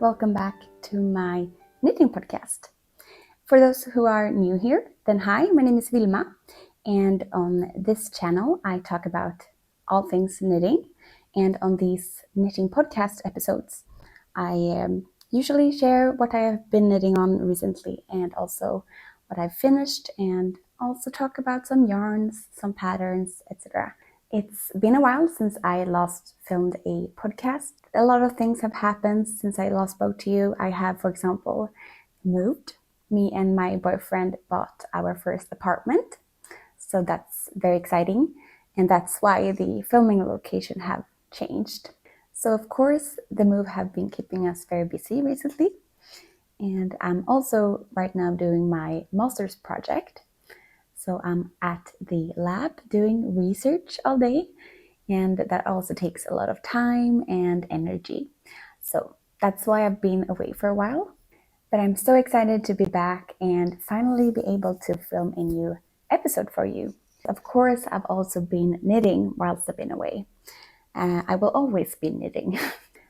welcome back to my knitting podcast. For those who are new here, then hi, my name is Wilma, and on this channel I talk about all things knitting, and on these knitting podcast episodes I usually share what I have been knitting on recently and also what I've finished, and also talk about some yarns, some patterns, etc. It's been a while since I last filmed a podcast. A lot of things have happened since I last spoke to you. I have, for example, moved. Me and my boyfriend bought our first apartment. So that's very exciting. And that's why the filming location have changed. So of course, the move have been keeping us very busy recently. And I'm also right now doing my master's project. So I'm at the lab doing research all day, and that also takes a lot of time and energy. So that's why I've been away for a while. But I'm so excited to be back and finally be able to film a new episode for you. Of course, I've also been knitting whilst I've been away. I will always be knitting.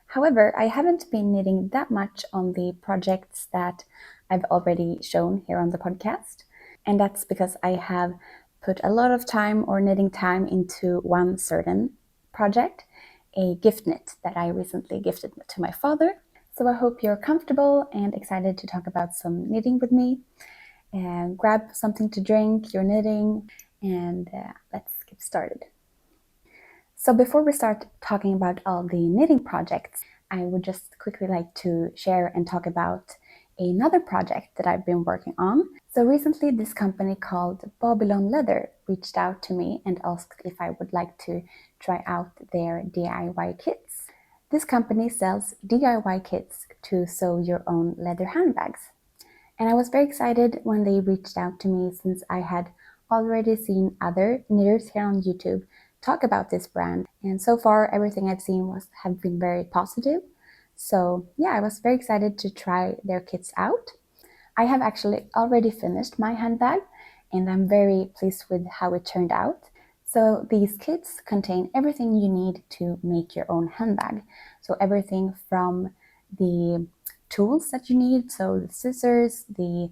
However, I haven't been knitting that much on the projects that I've already shown here on the podcast. And that's because I have put a lot of time or knitting time into one certain project, a gift knit that I recently gifted to my father. So I hope you're comfortable and excited to talk about some knitting with me. And grab something to drink, you're knitting, and let's get started. So before we start talking about all the knitting projects, I would just quickly like to share and talk about another project that I've been working on. So recently this company called Babylon Leather reached out to me and asked if I would like to try out their DIY kits. This company sells DIY kits to sew your own leather handbags. And I was very excited when they reached out to me, since I had already seen other knitters here on YouTube talk about this brand. And so far everything I've seen have been very positive. So yeah, I was very excited to try their kits out. I have actually already finished my handbag and I'm very pleased with how it turned out. So these kits contain everything you need to make your own handbag. So everything from the tools that you need, so the scissors, the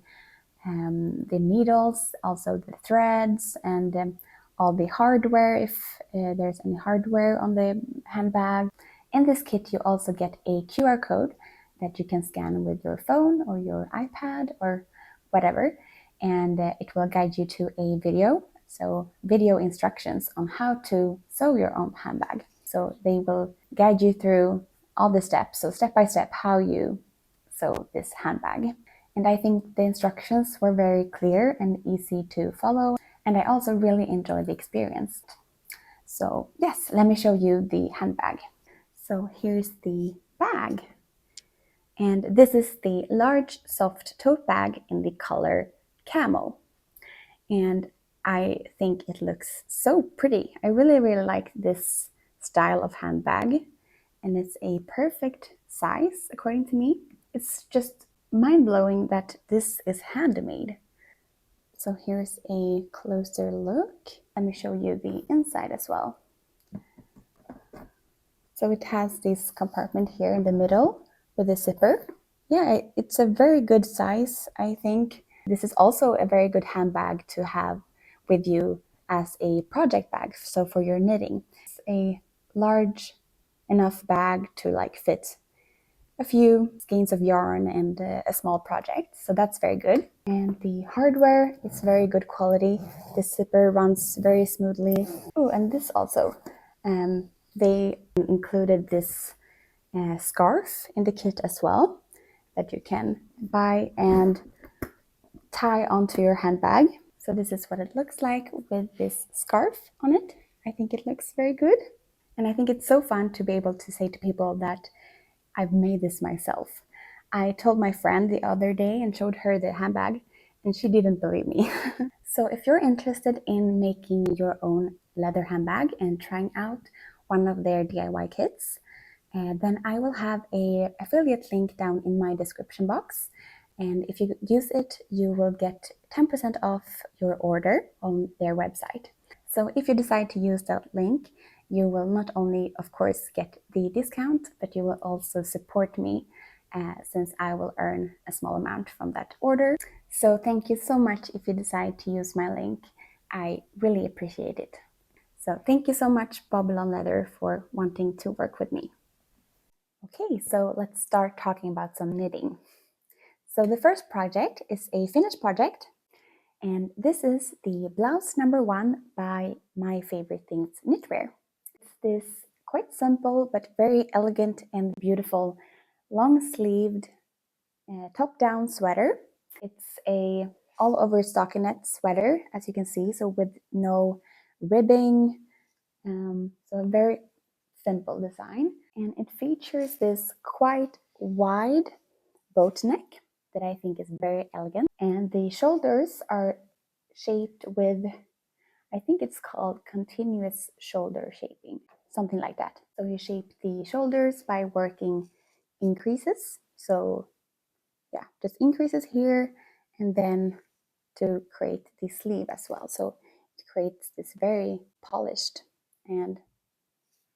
needles, also the threads, and all the hardware if there's any hardware on the handbag. In this kit you also get a QR code that you can scan with your phone or your iPad or whatever, and it will guide you to a video, so video instructions on how to sew your own handbag. So they will guide you through all the steps, so step by step how you sew this handbag. And I think the instructions were very clear and easy to follow, and I also really enjoyed the experience. So yes, let me show you the handbag. So here's the bag. And this is the large soft tote bag in the color camel. And I think it looks so pretty. I really like this style of handbag. And it's a perfect size, according to me. It's just mind-blowing that this is handmade. So here's a closer look. Let me show you the inside as well. So it has this compartment here in the middle with a zipper. Yeah, it's a very good size, I think. This is also a very good handbag to have with you as a project bag, so for your knitting. It's a large enough bag to fit a few skeins of yarn and a small project, so that's very good. And the hardware is very good quality. The zipper runs very smoothly. Oh, and this also, they included this scarf in the kit as well that you can buy and tie onto your handbag. So this is what it looks like with this scarf on it. I think it looks very good, and I think it's so fun to be able to say to people that I've made this myself. I told my friend the other day and showed her the handbag, and she didn't believe me. So if you're interested in making your own leather handbag and trying out one of their DIY kits, then I will have an affiliate link down in my description box. And if you use it, you will get 10% off your order on their website. So if you decide to use that link, you will not only, of course, get the discount, but you will also support me since I will earn a small amount from that order. So thank you so much if you decide to use my link. I really appreciate it. So thank you so much, Babylon Leather, for wanting to work with me. Okay, so let's start talking about some knitting. So the first project is a finished project, and this is the blouse number 1 by My Favorite Things Knitwear. It's this quite simple but very elegant and beautiful long-sleeved top-down sweater. It's a all-over stockinette sweater, as you can see, so with no ribbing, so a very simple design. And it features this quite wide boat neck that I think is very elegant. And the shoulders are shaped with, I think it's called continuous shoulder shaping, something like that. So you shape the shoulders by working increases. So yeah, just increases here, and then to create the sleeve as well. So it creates this very polished and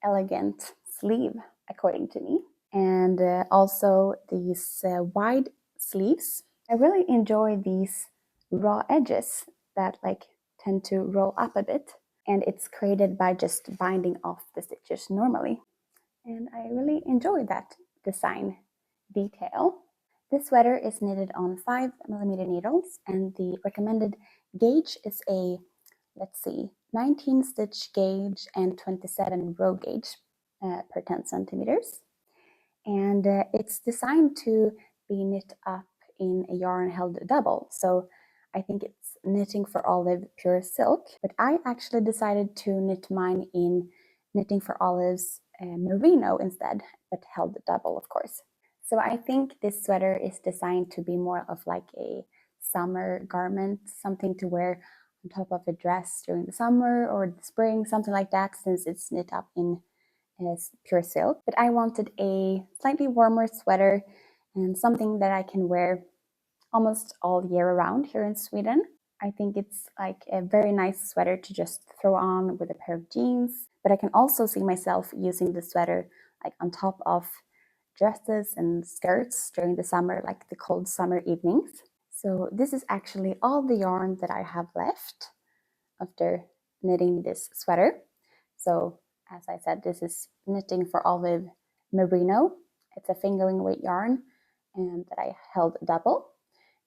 elegant sleeve, according to me. And also these wide sleeves. I really enjoy these raw edges that tend to roll up a bit, and it's created by just binding off the stitches normally. And I really enjoy that design detail. This sweater is knitted on 5mm needles, and the recommended gauge is a, let's see, 19 stitch gauge and 27 row gauge per 10 centimeters. And it's designed to be knit up in a yarn held double. So I think it's knitting for olive pure silk, but I actually decided to knit mine in knitting for olives merino instead, but held double, of course. So I think this sweater is designed to be more of like a summer garment, something to wear on top of a dress during the summer or the spring, something like that, since it's knit up in pure silk. But I wanted a slightly warmer sweater and something that I can wear almost all year around here in Sweden. I think it's like a very nice sweater to just throw on with a pair of jeans, but I can also see myself using the sweater like on top of dresses and skirts during the summer, like the cold summer evenings. So this is actually all the yarn that I have left after knitting this sweater. So as I said, this is knitting for olive merino. It's a fingering weight yarn and that I held double.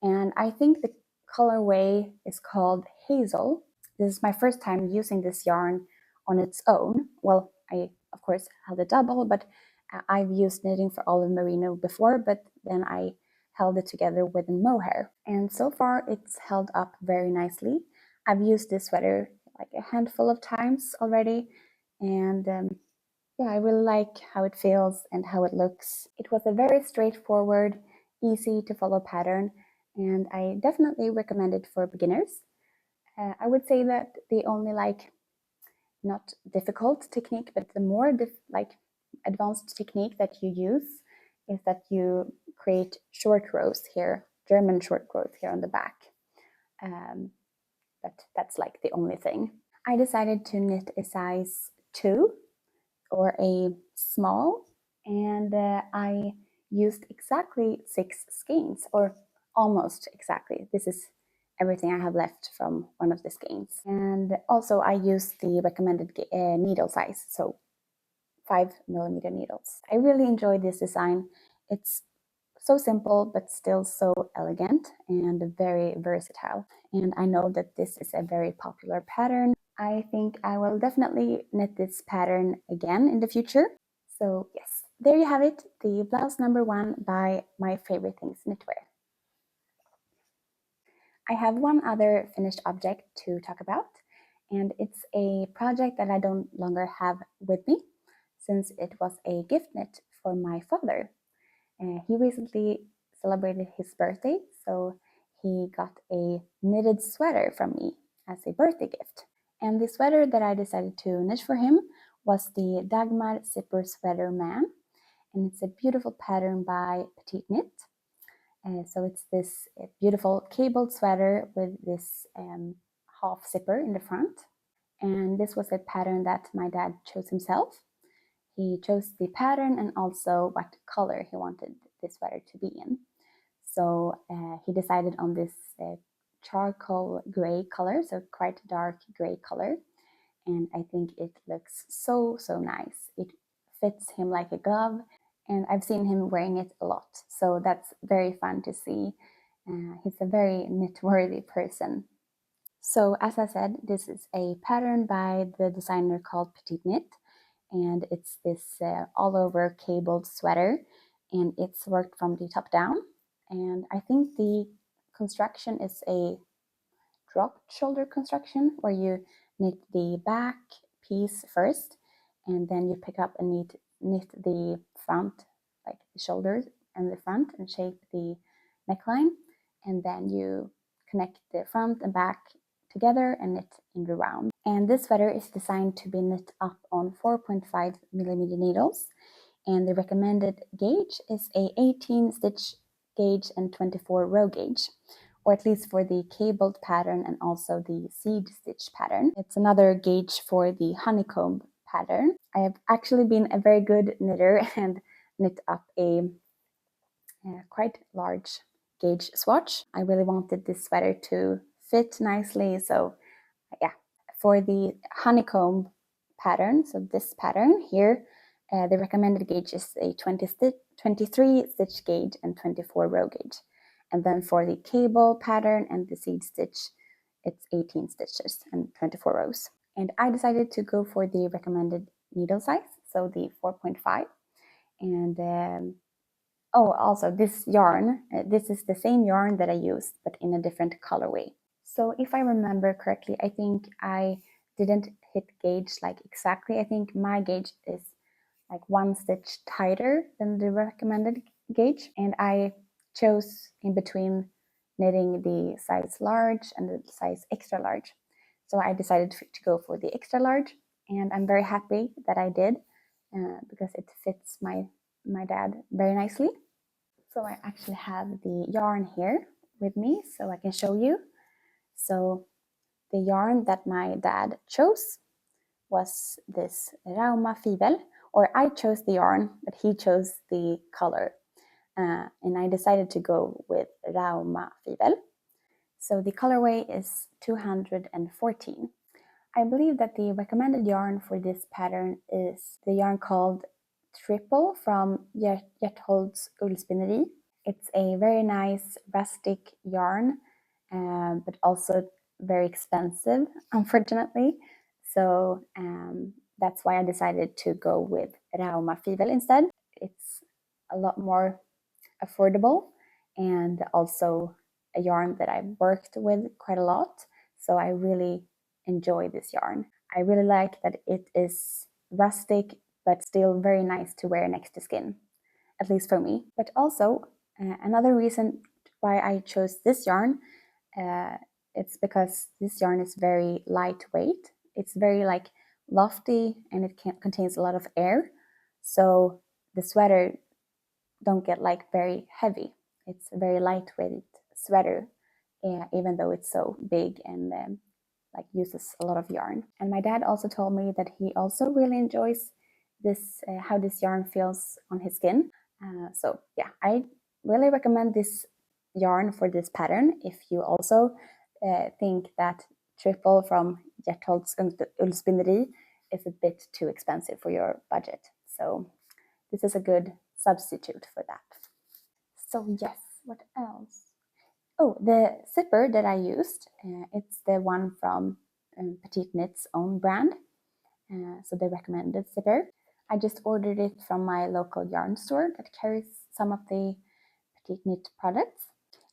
And I think the colorway is called Hazel. This is my first time using this yarn on its own. Well, I of course held it double, but I've used knitting for olive merino before, but then I held it together with a mohair. And so far it's held up very nicely. I've used this sweater like a handful of times already, and yeah, I really like how it feels and how it looks. It was a very straightforward, easy to follow pattern, and I definitely recommend it for beginners. I would say that the only not difficult technique, but the more advanced technique that you use is that you create short rows here, German short rows here on the back. But that's like the only thing. I decided to knit a size 2 or a small, and I used exactly 6 skeins, or almost exactly. This is everything I have left from one of the skeins. And also I used the recommended needle size, so 5mm needles. I really enjoy this design. It's so simple, but still so elegant and very versatile. And I know that this is a very popular pattern. I think I will definitely knit this pattern again in the future. So yes, there you have it, the blouse number 1 by My Favorite Things Knitwear. I have one other finished object to talk about, and it's a project that I don't longer have with me since it was a gift knit for my father. He recently celebrated his birthday, so he got a knitted sweater from me as a birthday gift. And the sweater that I decided to knit for him was the Dagmar Zipper Sweater Man, and it's a beautiful pattern by PetiteKnit. So it's this beautiful cabled sweater with this half zipper in the front. And this was a pattern that my dad chose himself. He chose the pattern and also what color he wanted this sweater to be in. So he decided on this charcoal gray color, so quite dark gray color. And I think it looks so nice. It fits him like a glove, and I've seen him wearing it a lot. So that's very fun to see. He's a very knit-worthy person. So as I said, this is a pattern by the designer called PetiteKnit, and it's this all over cabled sweater, and it's worked from the top down. And I think the construction is a dropped shoulder construction where you knit the back piece first, and then you pick up and knit the front, like the shoulders and the front, and shape the neckline, and then you connect the front and back together and knit in the round. And this sweater is designed to be knit up on 4.5 millimeter needles, and the recommended gauge is a 18 stitch gauge and 24 row gauge, or at least for the cabled pattern and also the seed stitch pattern. It's another gauge for the honeycomb pattern. I have actually been a very good knitter and knit up a quite large gauge swatch. I really wanted this sweater to fit nicely, so yeah. For the honeycomb pattern, so this pattern here, the recommended gauge is a 23 stitch gauge and 24 row gauge. And then for the cable pattern and the seed stitch, it's 18 stitches and 24 rows. And I decided to go for the recommended needle size, so the 4.5. And also this yarn, this is the same yarn that I used, but in a different colorway. So if I remember correctly, I think I didn't hit gauge like exactly. I think my gauge is like 1 stitch tighter than the recommended gauge, and I chose in between knitting the size large and the size extra large. So I decided to go for the extra large, and I'm very happy that I did because it fits my dad very nicely. So I actually have the yarn here with me so I can show you. So the yarn that my dad chose was this Rauma Fivel, or I chose the yarn, but he chose the color. And I decided to go with Rauma Fivel. So the colorway is 214. I believe that the recommended yarn for this pattern is the yarn called Triple from Hjertholds Ullspinneri. It's a very nice rustic yarn, but also very expensive, unfortunately. So that's why I decided to go with Rauma Fivel instead. It's a lot more affordable and also a yarn that I've worked with quite a lot. So I really enjoy this yarn. I really like that it is rustic, but still very nice to wear next to skin, at least for me. But also another reason why I chose this yarn, it's because this yarn is very lightweight. It's very like lofty, and it contains a lot of air. So the sweater don't get like very heavy. It's a very lightweight sweater, even though it's so big and like uses a lot of yarn. And my dad also told me that he also really enjoys this, how this yarn feels on his skin. So yeah, I really recommend this yarn for this pattern if you also think that Triple from Hjertholds Ullspinneri is a bit too expensive for your budget. So this is a good substitute for that. So yes, what else? Oh, the zipper that I used, it's the one from PetiteKnit's own brand, so the recommended zipper. I just ordered it from my local yarn store that carries some of the PetiteKnit products.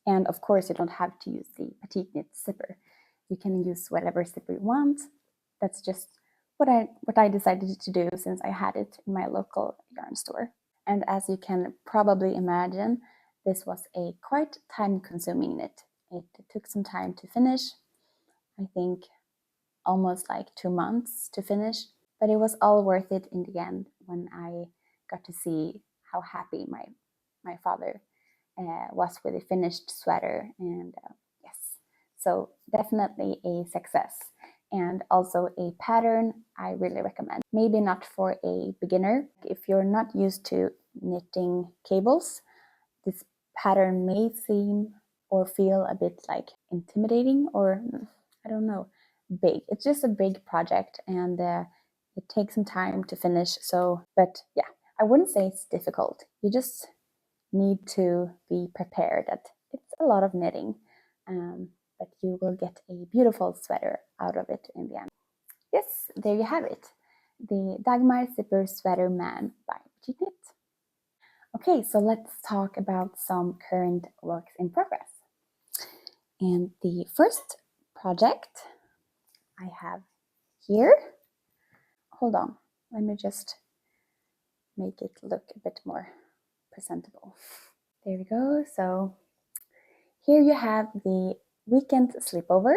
And of course, you don't have to use the PetiteKnit zipper. You can use whatever zipper you want. That's just what I decided to do since I had it in my local yarn store. And as you can probably imagine, this was a quite time-consuming knit. It took some time to finish. I think almost like 2 months to finish, but it was all worth it in the end when I got to see how happy my father was with the finished sweater. And yes, so definitely a success, and also a pattern I really recommend. Maybe not for a beginner. If you're not used to knitting cables, this pattern may seem or feel a bit like intimidating, or I don't know, big. It's just a big project, and it takes some time to finish. So, but yeah, I wouldn't say it's difficult. You just need to be prepared that it's a lot of knitting, but you will get a beautiful sweater out of it in the end. Yes, there you have it. The Dagmar Zipper Sweater Man by PetiteKnit. Okay, so let's talk about some current works in progress. And the first project I have here, hold on, let me just make it look a bit more presentable. There we go. So here you have the Weekend Slipover,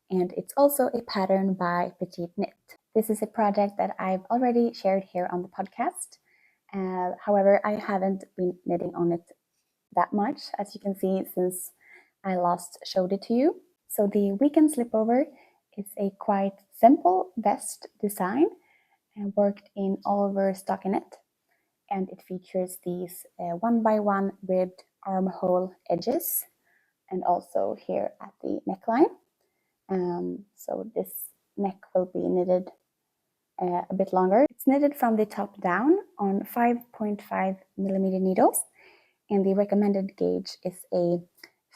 and it's also a pattern by PetiteKnit. This is a project that I've already shared here on the podcast. However, I haven't been knitting on it that much, as you can see, since I last showed it to you. So the Weekend Slipover is a quite simple vest design worked in all over stockinette, and it features these 1x1 ribbed armhole edges, and also here at the neckline. So this neck will be knitted a bit longer. It's knitted from the top down on 5.5 millimeter needles, and the recommended gauge is a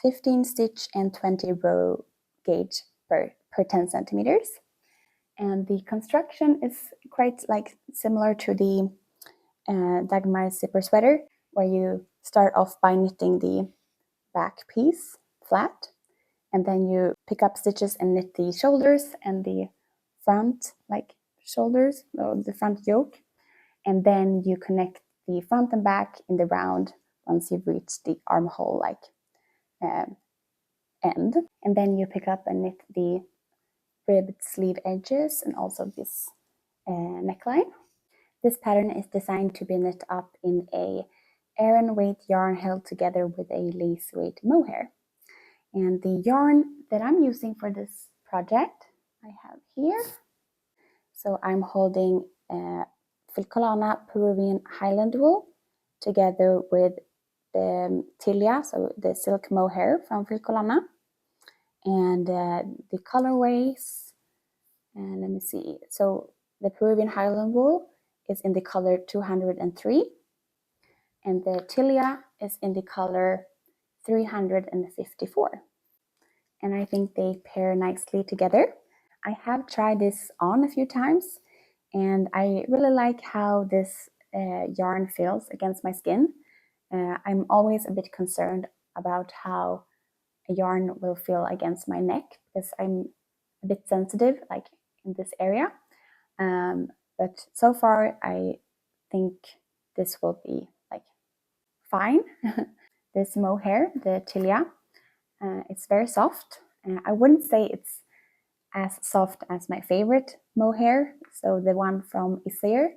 15 stitch and 20 row gauge per 10 centimeters. And the construction is quite like similar to the Dagmar zipper sweater, where you start off by knitting the back piece flat, and then you pick up stitches and knit the shoulders and the front like shoulders, or the front yoke, and then you connect the front and back in the round once you've reached the armhole like end, and then you pick up and knit the ribbed sleeve edges and also this neckline. This pattern is designed to be knit up in a Aran weight yarn held together with a lace weight mohair. And the yarn that I'm using for this project I have here. So I'm holding Filcolana Peruvian Highland Wool together with the Tilia, so the silk mohair from Filcolana. And the colorways, let me see. So the Peruvian Highland Wool is in the color 203, and the Tilia is in the color 354. And I think they pair nicely together. I have tried this on a few times, and I really like how this yarn feels against my skin. I'm always a bit concerned about how a yarn will feel against my neck, because I'm a bit sensitive like in this area. But so far I think this will be like fine. This mohair, the Tilia, it's very soft. I wouldn't say it's as soft as my favorite mohair, so the one from Isager,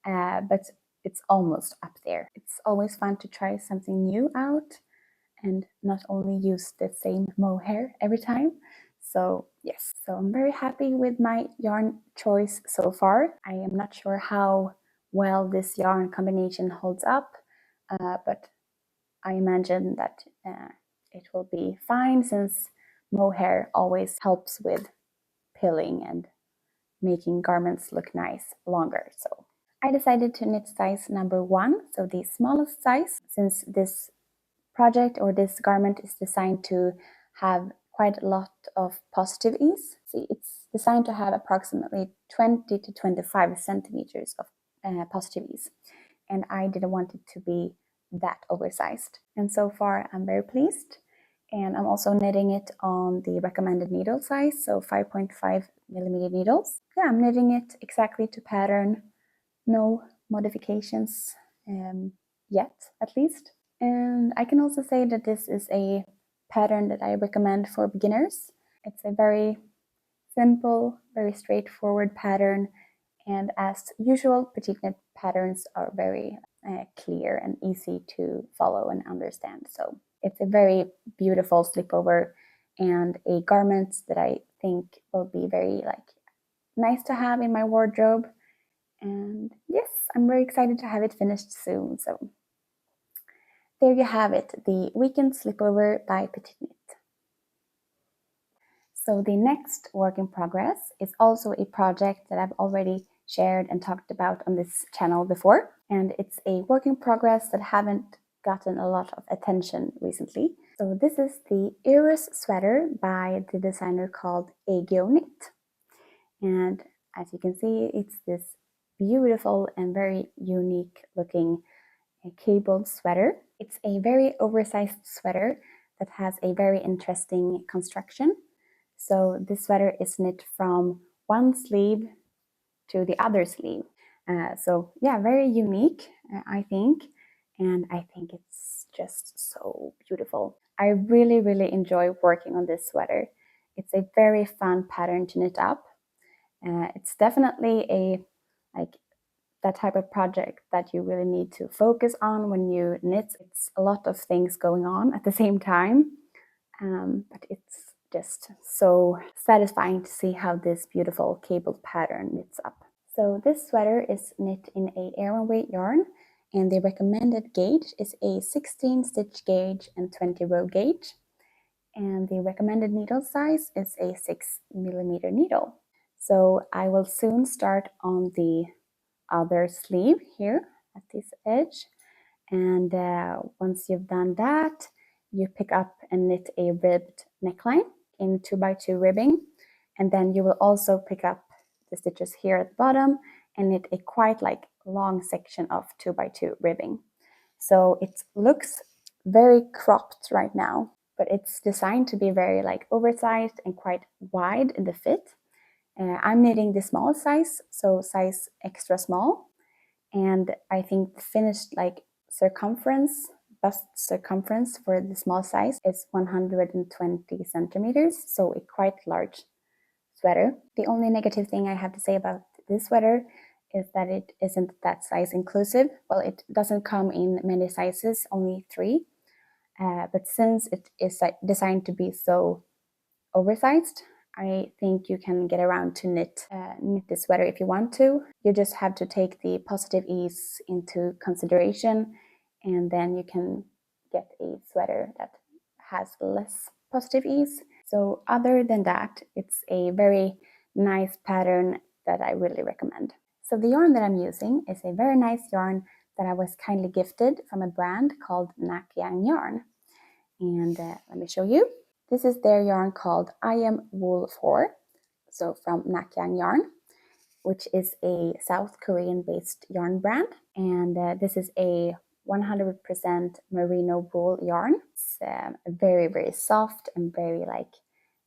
but it's almost up there. It's always fun to try something new out and not only use the same mohair every time. So yes, so I'm very happy with my yarn choice so far. I am not sure how well this yarn combination holds up, but I imagine that it will be fine, since mohair always helps with pilling and making garments look nice longer. So I decided to knit size number 1, so the smallest size, since this project or this garment is designed to have quite a lot of positive ease. See, it's designed to have approximately 20 to 25 centimeters of positive ease, and I didn't want it to be that oversized. And so far I'm very pleased, and I'm also knitting it on the recommended needle size, so 5.5 millimeter needles. Yeah, I'm knitting it exactly to pattern, no modifications yet, at least. And I can also say that this is a pattern that I recommend for beginners. It's a very simple, very straightforward pattern, and as usual, PetiteKnit patterns are very clear and easy to follow and understand. So it's a very beautiful slipover and a garment that I think will be very nice to have in my wardrobe. And yes, I'm very excited to have it finished soon. So there you have it, the Weekend Slipover by PetiteKnit. So the next work in progress is also a project that I've already shared and talked about on this channel before. And it's a work in progress that haven't gotten a lot of attention recently. So this is the Eurus sweater by the designer called Aegyoknit. And as you can see, it's this beautiful and very unique looking cabled sweater. It's a very oversized sweater that has a very interesting construction. So this sweater is knit from one sleeve to the other sleeve. So yeah, very unique, I think. And I think it's just so beautiful. I really, really enjoy working on this sweater. It's a very fun pattern to knit up. It's definitely that type of project that you really need to focus on when you knit. It's a lot of things going on at the same time, but it's just so satisfying to see how this beautiful cabled pattern knits up. So this sweater is knit in a Aran weight yarn, and the recommended gauge is a 16 stitch gauge and 20 row gauge, and the recommended needle size is a 6mm needle. So I will soon start on the other sleeve here at this edge, and once you've done that, you pick up and knit a ribbed neckline in 2x2 ribbing, and then you will also pick up the stitches here at the bottom and knit a quite long section of 2x2 ribbing. So it looks very cropped right now, but it's designed to be very oversized and quite wide in the fit. I'm knitting the small size, so size extra small, and I think the finished bust circumference for the small size is 120 centimeters, so a quite large sweater. The only negative thing I have to say about this sweater is that it isn't that size inclusive. Well, it doesn't come in many sizes, only 3, but since it is designed to be so oversized, I think you can get around to knit this sweater if you want to. You just have to take the positive ease into consideration, and then you can get a sweater that has less positive ease. So other than that, it's a very nice pattern that I really recommend. So the yarn that I'm using is a very nice yarn that I was kindly gifted from a brand called Nakyang yarn. And let me show you. This is their yarn called I Am Wool 4, so from Nakyang yarn, which is a South Korean based yarn brand. And this is a 100% merino wool yarn. It's a very, very soft and very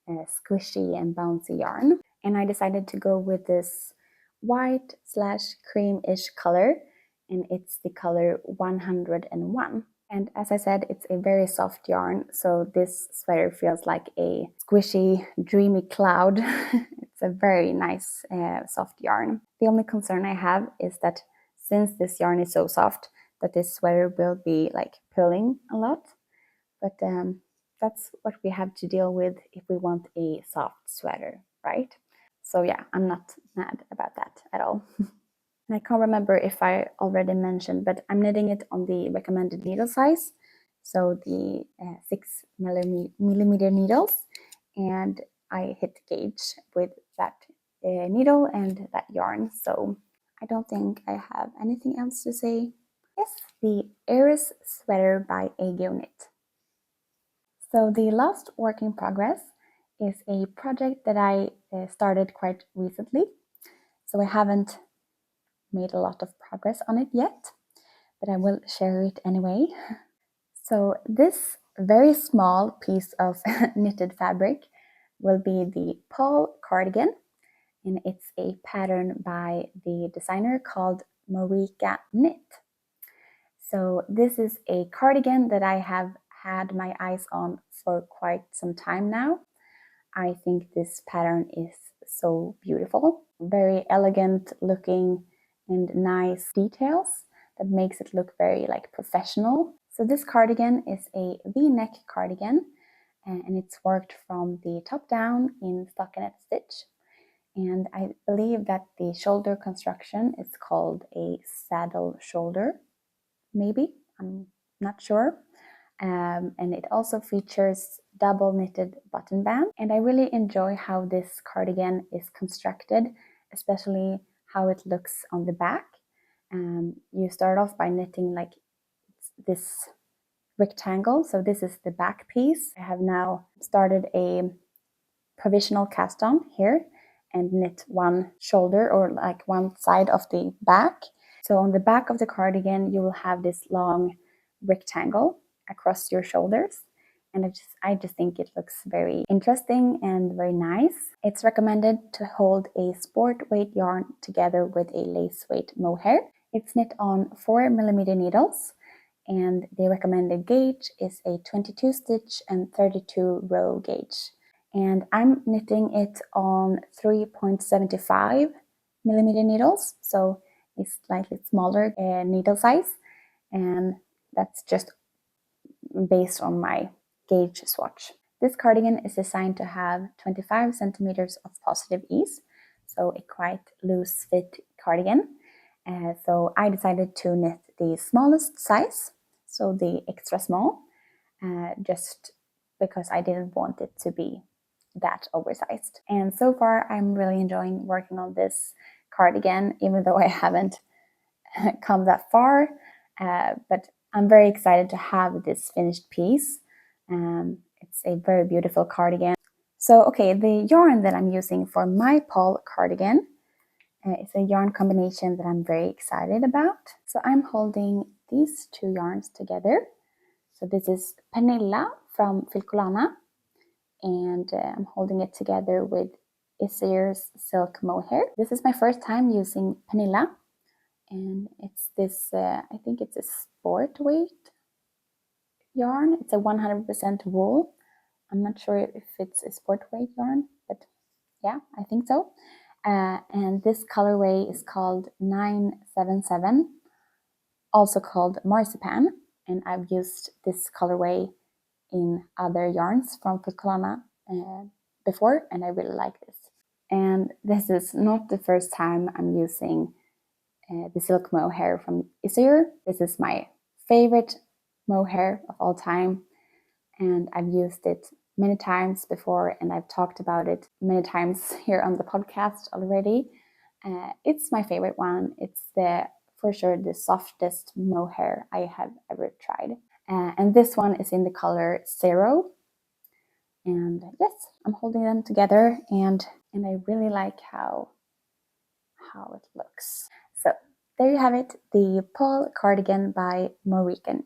squishy and bouncy yarn. And I decided to go with this white/cream-ish color, and it's the color 101. And as I said, it's a very soft yarn, so this sweater feels like a squishy, dreamy cloud. It's a very nice, soft yarn. The only concern I have is that since this yarn is so soft, that this sweater will be pulling a lot. But that's what we have to deal with if we want a soft sweater, right? So yeah, I'm not mad about that at all. And I can't remember if I already mentioned, but I'm knitting it on the recommended needle size, so the 6mm needles, and I hit gauge with that needle and that yarn. So I don't think I have anything else to say. Yes, the Eurus sweater by Aegyoknit. So the last work in progress is a project that I started quite recently. So I haven't made a lot of progress on it yet, but I will share it anyway. So this very small piece of knitted fabric will be the Paul cardigan, and it's a pattern by the designer called Moreca Knit. So this is a cardigan that I have had my eyes on for quite some time now. I think this pattern is so beautiful, very elegant looking and nice details that makes it look very professional. So this cardigan is a V-neck cardigan, and it's worked from the top down in stockinette stitch. And I believe that the shoulder construction is called a saddle shoulder, maybe. I'm not sure. And it also features double knitted button band. And I really enjoy how this cardigan is constructed, especially how it looks on the back. You start off by knitting like this rectangle. So this is the back piece. I have now started a provisional cast on here and knit one shoulder or like one side of the back. So on the back of the cardigan, you will have this long rectangle across your shoulders. And I just think it looks very interesting and very nice. It's recommended to hold a sport weight yarn together with a lace weight mohair. It's knit on 4mm needles, and the recommended gauge is a 22 stitch and 32 row gauge. And I'm knitting it on 3.75mm needles, so a slightly smaller needle size, and that's just based on my gauge swatch. This cardigan is designed to have 25 centimeters of positive ease, so a quite loose fit cardigan. So I decided to knit the smallest size, so the extra small, just because I didn't want it to be that oversized. And so far I'm really enjoying working on this cardigan, even though I haven't come that far, but I'm very excited to have this finished piece. It's a very beautiful cardigan. So okay, the yarn that I'm using for my pole cardigan is a yarn combination that I'm very excited about. So I'm holding these two yarns together. So this is Pernilla from Filcolana, and I'm holding it together with Isager Silk Mohair. This is my first time using Pernilla, and it's this, I think it's a sport weight yarn. It's a 100% wool. I'm not sure if it's a sport weight yarn, but yeah, I think so. And this colorway is called 977, also called Marzipan, and I've used this colorway in other yarns from Filcolana before, and I really like this. And this is not the first time I'm using the silk mohair from Isager. This is my favorite mohair of all time, and I've used it many times before, and I've talked about it many times here on the podcast already. It's my favorite one. It's for sure the softest mohair I have ever tried. And this one is in the color 0. And yes, I'm holding them together, and I really like how it looks. So there you have it, the pole cardigan by Moreca.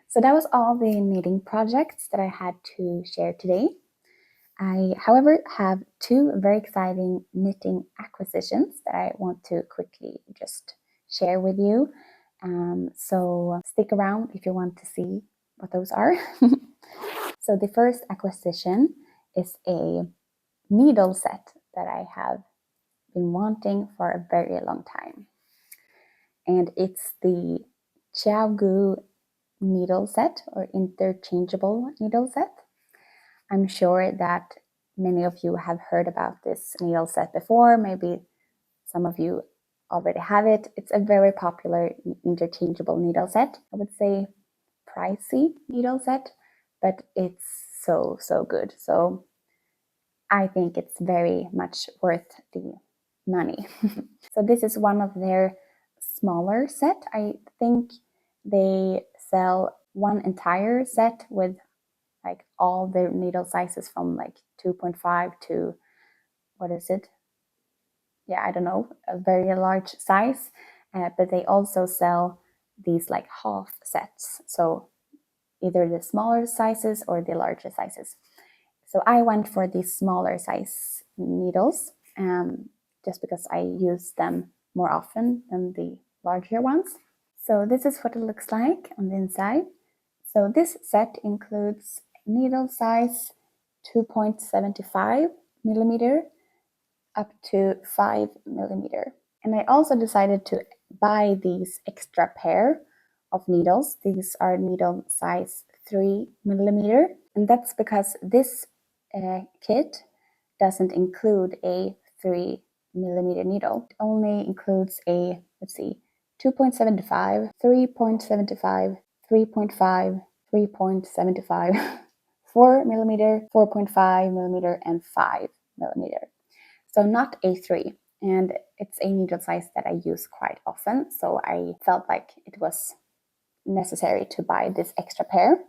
So that was all the knitting projects that I had to share today. I, however, have 2 very exciting knitting acquisitions that I want to quickly just share with you. So stick around if you want to see what those are. So the first acquisition is a needle set that I have been wanting for a very long time. And it's the Gu needle set, or interchangeable needle set. I'm sure that many of you have heard about this needle set before. Maybe some of you already have it. It's a very popular interchangeable needle set. I would say pricey needle set, but it's so good. So I think it's very much worth the money. So this is one of their smaller set. I think they sell one entire set with like all the needle sizes from like 2.5 to, what is it? Yeah, I don't know, a very large size. But they also sell these like half sets. So either the smaller sizes or the larger sizes. So I went for the smaller size needles, just because I use them more often than the larger ones. So this is what it looks like on the inside. So this set includes needle size 2.75 millimeter up to 5 millimeter. And I also decided to buy these extra pair of needles. These are needle size 3 millimeter. And that's because this kit doesn't include a 3 millimeter needle. It only includes a, let's see, 2.75, 3.75, 3.5, 3.75, 4 millimeter, 4.5 millimeter, and 5 millimeter. So not A3. And it's a needle size that I use quite often, so I felt like it was necessary to buy this extra pair.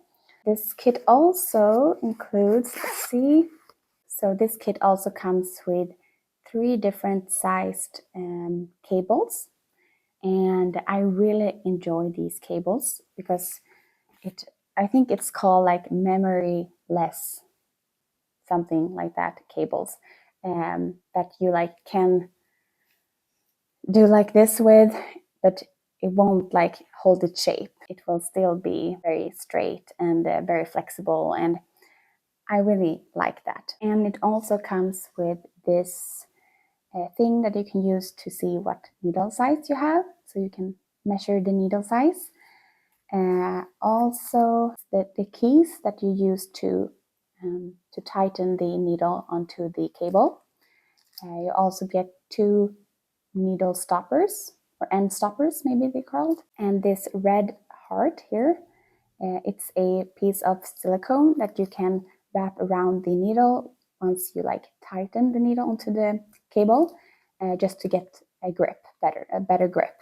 This kit also includes, let's see, so this kit also comes with 3 different sized cables, and I really enjoy these cables because I think it's called like memory-less, something like that, cables, that you like can do like this with, but it won't like hold its shape. It will still be very straight and very flexible, and I really like that. And it also comes with this thing that you can use to see what needle size you have, so you can measure the needle size. Also the keys that you use to tighten the needle onto the cable. You also get 2 needle stoppers, or end stoppers maybe they're called. And this red heart here, it's a piece of silicone that you can wrap around the needle once you like tighten the needle onto the cable, just to get a better grip.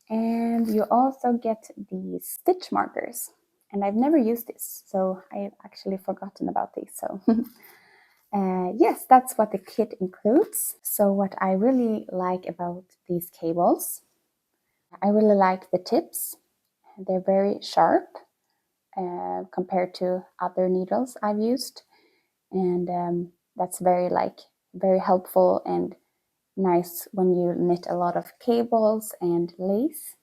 And you also get these stitch markers, and I've never used this, so I've actually forgotten about these. So yes, that's what the kit includes. So what I really like about these cables, I really like the tips. They're very sharp compared to other needles I've used, and that's very helpful and nice when you knit a lot of cables and lace.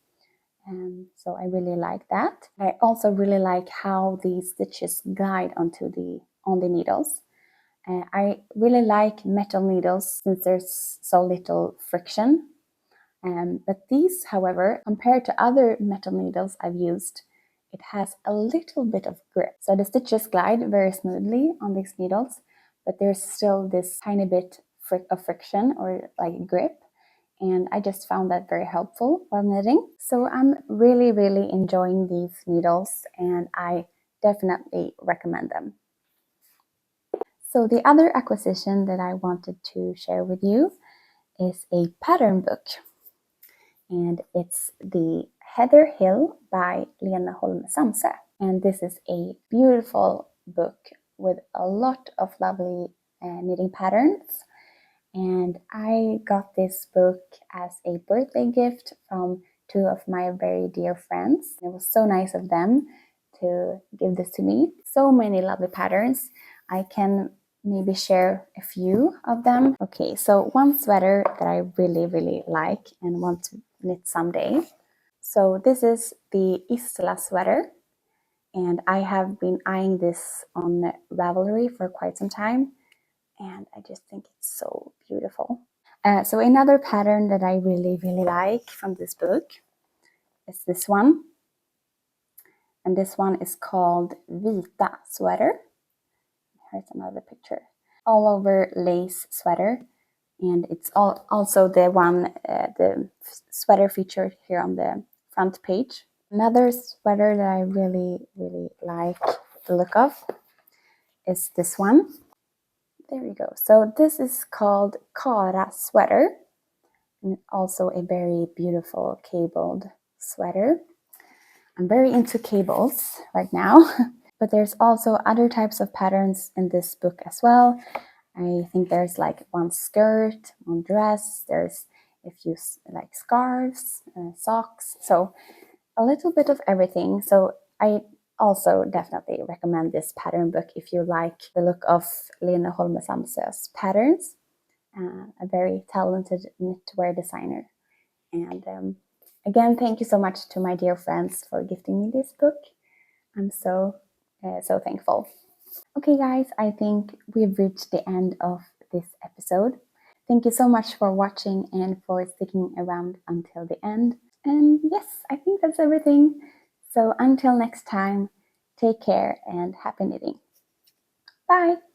So I really like that. I also really like how these stitches glide on the needles. I really like metal needles since there's so little friction. But these, however, compared to other metal needles I've used, it has a little bit of grip. So the stitches glide very smoothly on these needles, but there's still this tiny bit of friction or like grip. And I just found that very helpful while knitting. So I'm really, really enjoying these needles, and I definitely recommend them. So the other acquisition that I wanted to share with you is a pattern book. And it's the Heather Hill by Lena Holme Samse. And this is a beautiful book with a lot of lovely knitting patterns. And I got this book as a birthday gift from 2 of my very dear friends. It was so nice of them to give this to me. So many lovely patterns. I can maybe share a few of them. Okay, so one sweater that I really, really like and want to knit someday. So this is the Isla sweater, and I have been eyeing this on Ravelry for quite some time, and I just think it's so beautiful. So another pattern that I really, really like from this book is this one. And this one is called Vita sweater. Here's another picture. All over lace sweater. And it's also the one, the sweater featured here on the front page. Another sweater that I really, really like the look of is this one. There we go. So this is called Kara sweater, and also a very beautiful cabled sweater. I'm very into cables right now, but there's also other types of patterns in this book as well. I think there's like one skirt, one dress, there's a few like scarves, socks, so a little bit of everything. So I also definitely recommend this pattern book if you like the look of Lena Holme Samse's patterns, a very talented knitwear designer. And again, thank you so much to my dear friends for gifting me this book. I'm so thankful. Okay guys, I think we've reached the end of this episode. Thank you so much for watching and for sticking around until the end. And yes, I think that's everything. So until next time, take care and happy knitting. Bye!